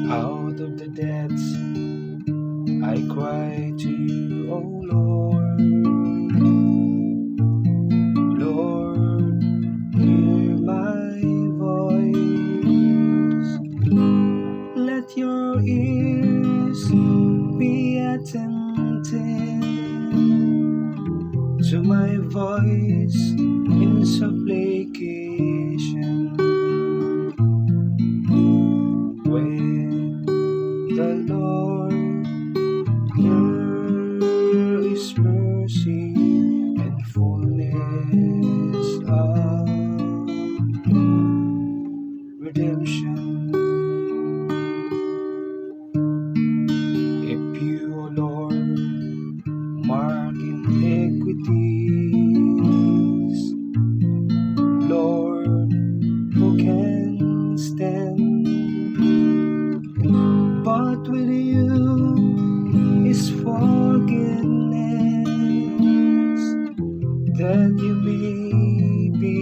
Out of the depths I cry to you, O Lord. Lord, hear my voice. Let your ears be attentive to my voice in supplication. When the Lord, there is mercy and fullness of redemption. If you, O Lord, mark iniquities, Lord, who can stand? But with you is forgiveness, that you may be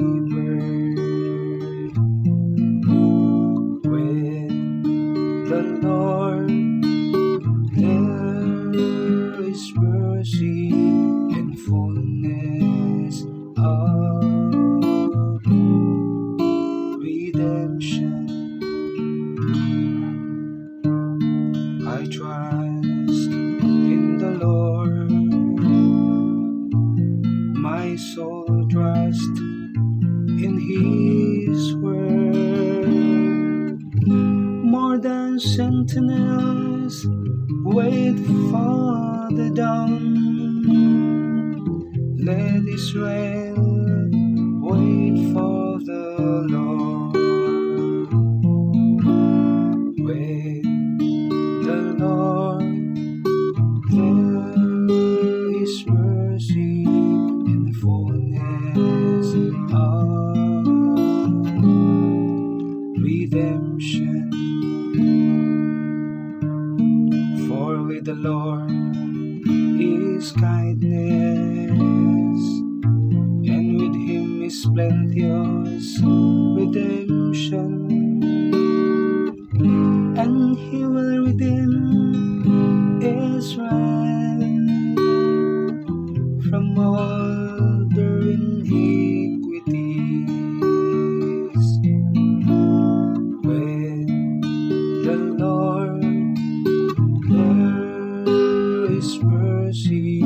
revered. With the Lord there is mercy and fullness of redemption. I trust in the Lord, my soul trust in His word. More than sentinels wait for the dawn, let Israel wait for the Lord. Wait the Lord, there is mercy and fullness of redemption. For with the Lord is kindness, and with Him is plenteous redemption. And He will redeem Israel from all their iniquities. With the Lord there is mercy